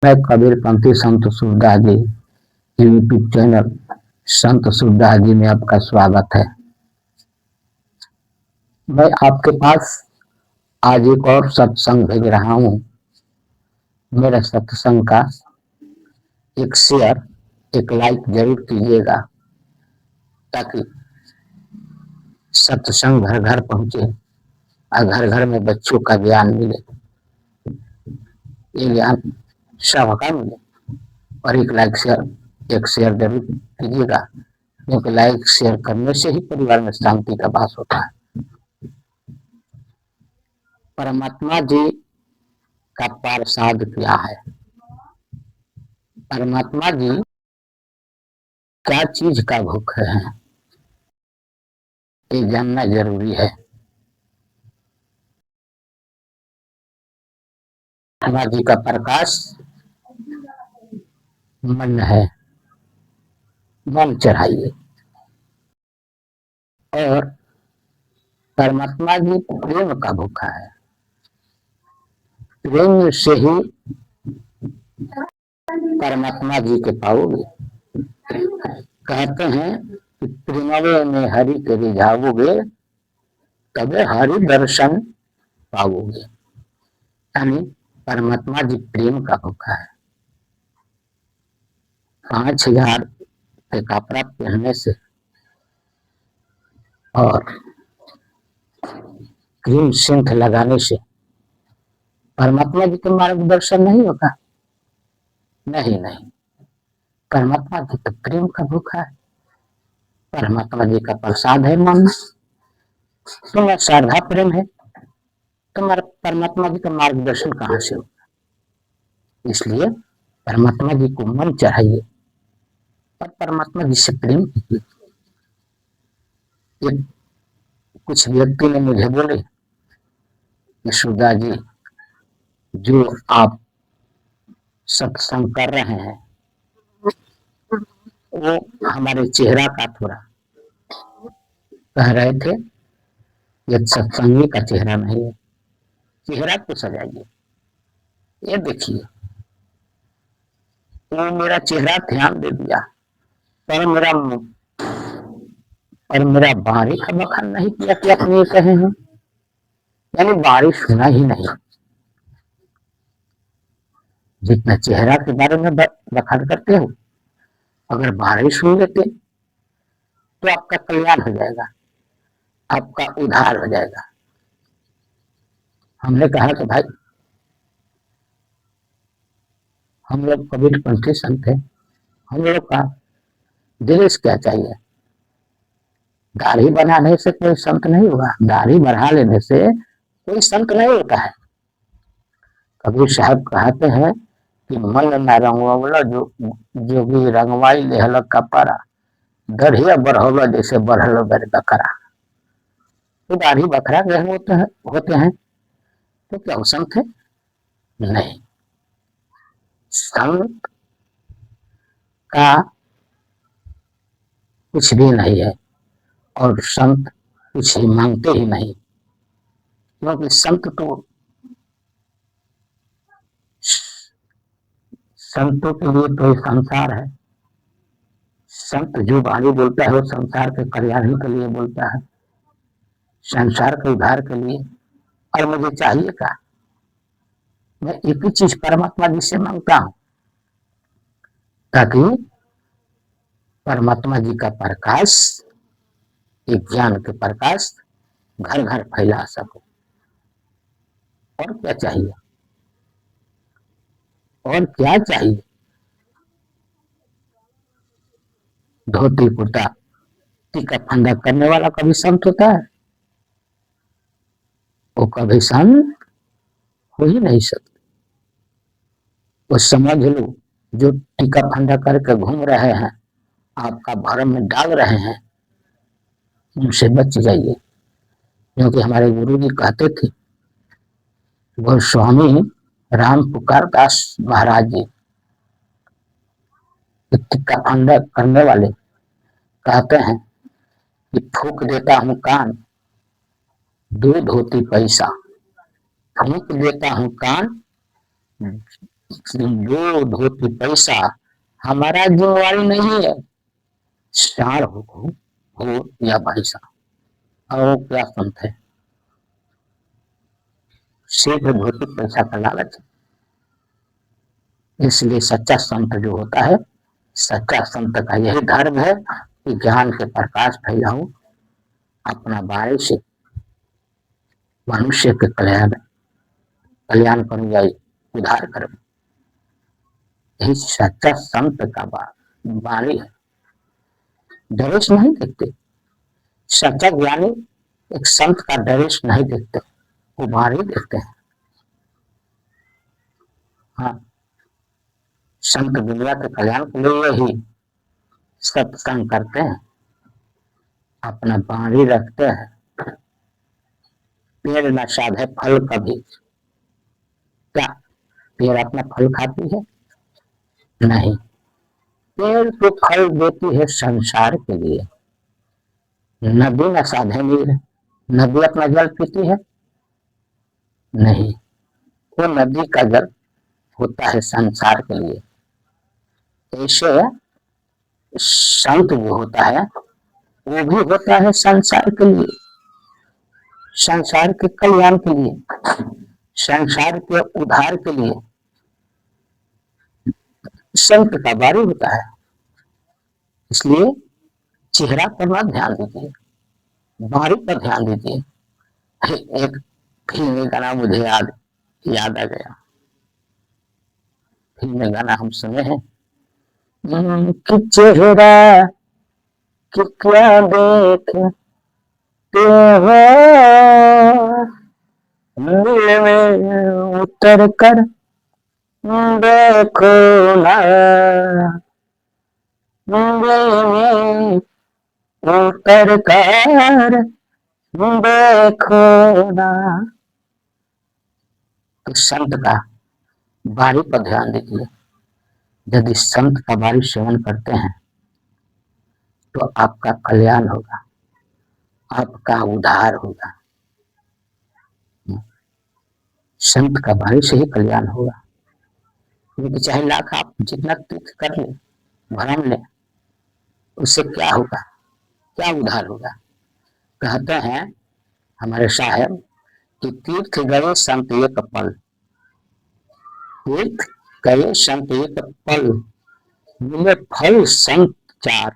मैं कबीरपंथी संत सूरदास जी YouTube channel संत सूरदास जी में आपका स्वागत है। मैं आपके पास आज एक और सत्संग भेज रहा हूँ। मेरे सत्संग का एक शेयर, एक लाइक जरूर कीजिएगा ताकि सत्संग घर घर पहुंचे और घर घर में बच्चों का ज्ञान मिले, ये ज्ञान सबका मिले। और एक शेयर जरूर कीजिएगा, क्योंकि लाइक शेयर करने से ही परिवार में शांति का वास होता है। परमात्मा जी का प्रसाद क्या है? परमात्मा जी क्या चीज का भूखे हैं, ये जानना जरूरी है। परमात्मा जी का प्रकाश मन है, मन चढ़ाइए। और परमात्मा जी प्रेम का भूखा है, प्रेम से ही परमात्मा जी के पाओगे। कहते हैं कि प्रेमवे में हरि के रिझाओगे तबे हरि दर्शन पाओगे। यानी परमात्मा जी प्रेम का भूखा है। 5,000 के कपड़ा पहनने से और क्रीम सिंथ लगाने से परमात्मा जी का मार्गदर्शन नहीं होगा। नहीं नहीं, परमात्मा जी तो प्रेम का भूखा है। परमात्मा जी का प्रसाद है मन। तुम्हें श्रद्धा प्रेम है, तुम्हारा परमात्मा जी का मार्गदर्शन कहाँ से होगा? इसलिए परमात्मा जी को मन चढ़ाइए और परमात्मा जी से प्रेम कीजिए। कुछ व्यक्ति ने मुझे बोले कि सुधा जी, जो आप सत्संग कर रहे हैं वो हमारे चेहरा का थोड़ा कह रहे थे, ये सत्संगी का चेहरा नहीं है, चेहरा को सजाइए। ये देखिए, तो मेरा चेहरा ध्यान दे दिया पर मेरा बारी का बखान नहीं किया कि अपने ये कहे हैं, यानी बारी सुना ही नहीं। जितना चेहरा के बारे में बखान करते हो, अगर बारी सुन लेते तो आपका कल्याण हो जाएगा, आपका उद्धार हो जाएगा। हमने कहा कि भाई हम लोग कबीरपंथी संत है, हम लोग का दिनेश क्या चाहिए? दाढ़ी बनाने से कोई संत नहीं होगा, दाढ़ी बढ़ा लेने से कोई संत नहीं होता है। कबीर साहब कहते हैं कि मन न रंगवला जोगी रंगवाई लेहल कपड़ा, दढ़िया बढ़ौला जैसे बढ़ल गर बकरा। तो दाढ़ी बकरा गए होते हैं तो क्या वो संत है? नहीं। संत का कुछ भी नहीं है और संत कुछ ही मांगते ही नहीं, क्योंकि संतों के लिए तो संसार है। संत जो वाणी बोलता है वो संसार के कल्याण के लिए बोलता है, संसार के उद्धार के लिए। और मुझे चाहिए क्या? मैं एक ही चीज परमात्मा जी से मांगता हूं, ताकि परमात्मा जी का प्रकाश, एक ज्ञान के प्रकाश घर घर फैला सको। और क्या चाहिए? और क्या चाहिए? धोती कुर्ता टीका फंदा करने वाला कभी संत होता है? वो कभी संत हो ही नहीं सकते। वो समझ लो, जो टीका फंदा करके घूम रहे हैं, आपका भरम में डाल रहे हैं, उनसे बच जाइए। क्योंकि हमारे गुरु जी कहते थे, वो स्वामी राम पुकार दास महाराज जी, टीका फंदा करने वाले कहते हैं कि फूक देता हूँ कान, दूध होती पैसा, फूक देता हूँ कान, जो धोती पैसा हमारा जिम्मेवारी नहीं है, सार हो या भैसा। और क्या संत है, सिर्फ धोती पैसा का लालच। इसलिए सच्चा संत जो होता है, सच्चा संत का यही धर्म है कि ज्ञान के प्रकाश फैलाऊं, अपना बारे से मनुष्य के कल्याण करूं या उद्धार करूं। यही सच्चा संत का वाणी है। ड्रेस नहीं देखते, सच्चा ज्ञानी एक संत का ड्रेस नहीं देखते, वो वाणी देखते हैं। हाँ, संत दुनिया के कल्याण के लिए ही सत्संग करते हैं, अपना वाणी रखते हैं। पेड़ न साधे फल कभी, क्या पेड़ अपना फल खाती है? नहीं, पेड़ तो फल देती है संसार के लिए। नदी न साधे नीर, नदी अपना जल पीती है? नहीं, वो नदी का जल होता है संसार के लिए। ऐसे संत जो होता है वो भी होता है संसार के लिए, संसार के कल्याण के लिए, संसार के उद्धार के लिए। संत का बारी होता है। इसलिए चेहरा पर ना ध्यान दीजिए, बारी पर ध्यान दीजिए। एक फिल्मी गाना मुझे याद आ गया। फिल्मी गाना हम सुने हैं कि चेहरा कि क्या देखते हो, दिल में उतर कर देखो ना, दिल में उतर कर देखो ना। तो संत का बारी पर ध्यान दीजिए। यदि संत का बारी सेवन करते हैं तो आपका कल्याण होगा, आपका उद्धार होगा। संत का बारी से ही कल्याण होगा। क्योंकि चाहे लाख आप जितना तीर्थ कर ले, भरम ले, उससे क्या होगा, क्या उद्धार होगा? कहते हैं हमारे साहब कि तीर्थ गए संत एक पल, तीर्थ गए संत एक पल, मिले फल संत चार,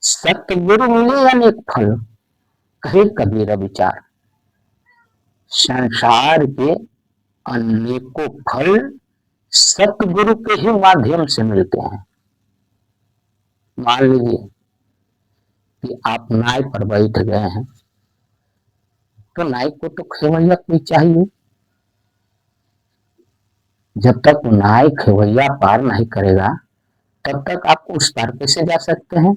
सतगुरु मिले अनेक फल, कहे कबीर विचार। संसार के अनेकों फल सतगुरु के ही माध्यम से मिलते हैं। मान लीजिए कि आप नाव पर बैठ गए हैं, तो नाव को तो खेवैया कोई चाहिए। जब तक नाव खेवैया पार नहीं करेगा तब तक आप उस पार कैसे जा सकते हैं?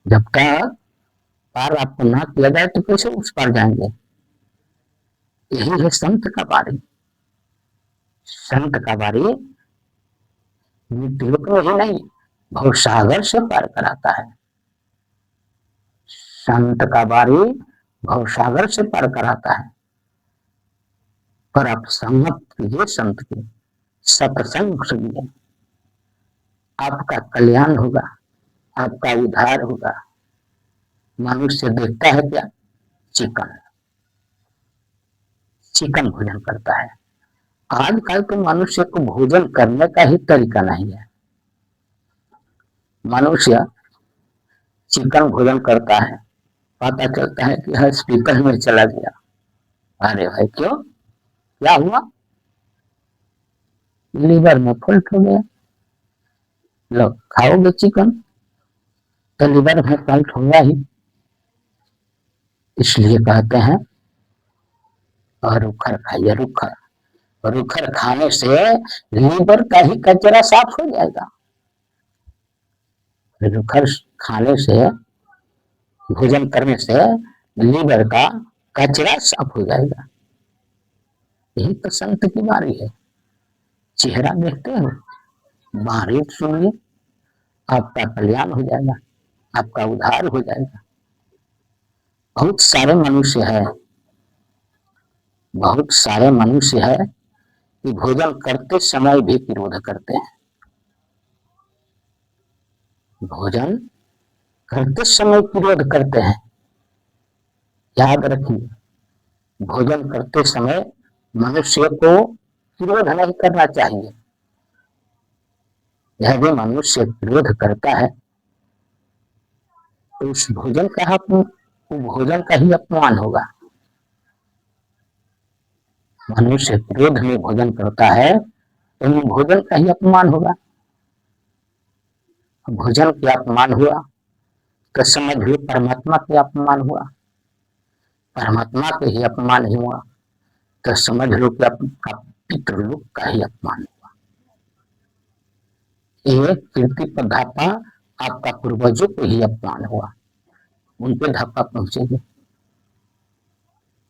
जब तक पार आपको ना किया जाए तो कैसे उस पार जाएंगे? यही है संत का बारी। संत का बारी मृत्यु को ही नहीं, भवसागर से पार कराता है। संत का बारी भवसागर से पार कराता है। पर आप संगत कीजिए संत की, सत्संग सुनिए, आपका कल्याण होगा, आपका उद्धार होगा। मनुष्य देखता है क्या? चिकन, चिकन भोजन करता है। आजकल तो मनुष्य को भोजन करने का ही तरीका नहीं है। मनुष्य चिकन भोजन करता है, पता चलता है कि हॉस्पिटल में चला गया। अरे भाई क्यों, क्या हुआ? लीवर में फॉल्ट हो गया। लो खाओगे चिकन तो लीवर में फॉल्ट होगा ही। इसलिए कहते हैं और रुखर खाइए, रुखर, रुखर खाने से लीवर का ही कचरा साफ हो जाएगा। रुखर खाने से, भोजन करने से लीवर का कचरा साफ हो जाएगा। यही तो संत की बारी है। चेहरा देखते हो, बारी सुनिए, आपका कल्याण हो जाएगा, आपका उद्धार हो जाएगा। बहुत सारे मनुष्य है, बहुत सारे मनुष्य है कि भोजन करते समय भी विरोध करते हैं। भोजन करते समय विरोध करते हैं। याद रखिए, भोजन करते समय मनुष्य को विरोध नहीं करना चाहिए। यदि मनुष्य विरोध करता है तो उस भोजन का ही अपमान होगा। मनुष्य विरोध में भोजन करता है तो भोजन का ही अपमान होगा। भोजन का अपमान हुआ तो समझ लो परमात्मा का अपमान हुआ। परमात्मा के ही अपमान हुआ तो समझ लो कि आपका पितृलोक का ही अपमान हुआ। ये कीर्ति पर धापा आपका पूर्वजों को ही अपमान हुआ, उन पे धापा पहुंचेगी।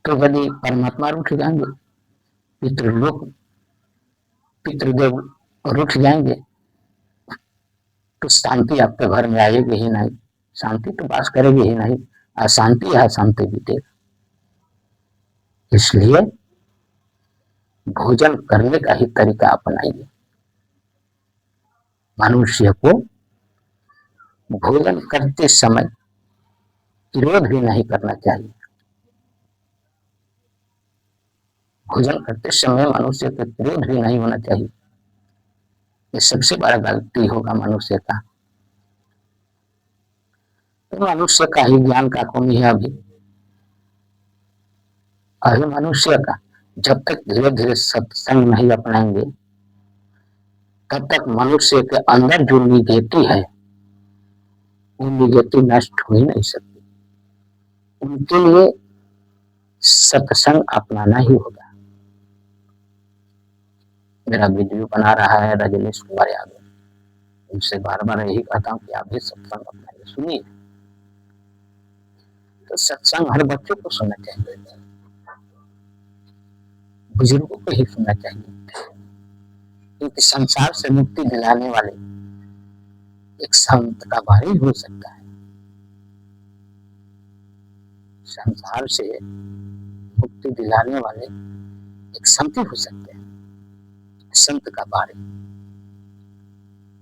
तो यदि परमात्मा रूठ जाएंगे, पितृलोक पितृदेव रूठ जाएंगे तो शांति आपके घर में आएगी ही नहीं, शांति तो वास करेगी ही नहीं, अशांति है शांति बीतेगी। इसलिए भोजन करने का ही तरीका अपनाइए। मनुष्य को भोजन करते समय विरोध भी नहीं करना चाहिए। भोजन करते समय मनुष्य का विरोध भी नहीं होना चाहिए। ये सबसे बड़ा गलती होगा मनुष्य का। तो मनुष्य का ही ज्ञान का कमी है अभी मनुष्य का। जब तक धीरे धीरे सत्संग नहीं अपनाएंगे तब तक मनुष्य के अंदर जो निगेटिव है वो निगेटिव नष्ट हो ही नहीं सकती। उनके लिए सत्संग अपनाना ही होगा। मेरा वीडियो बना रहा है रजनीश कुमार यादव, उनसे बार बार यही कहता हूँ कि आप भी सत्संग अपनाइए, सुनिए। तो सत्संग हर बच्चों को सुनना चाहिए, बुजुर्गों को ही सुनना चाहिए, क्योंकि संसार से मुक्ति दिलाने वाले एक संत का भारी हो सकता है। संसार से मुक्ति दिलाने वाले एक संत हो सकते हैं, संत का भारी।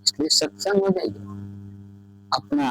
इसलिए सत्संग हो जाइए, अपना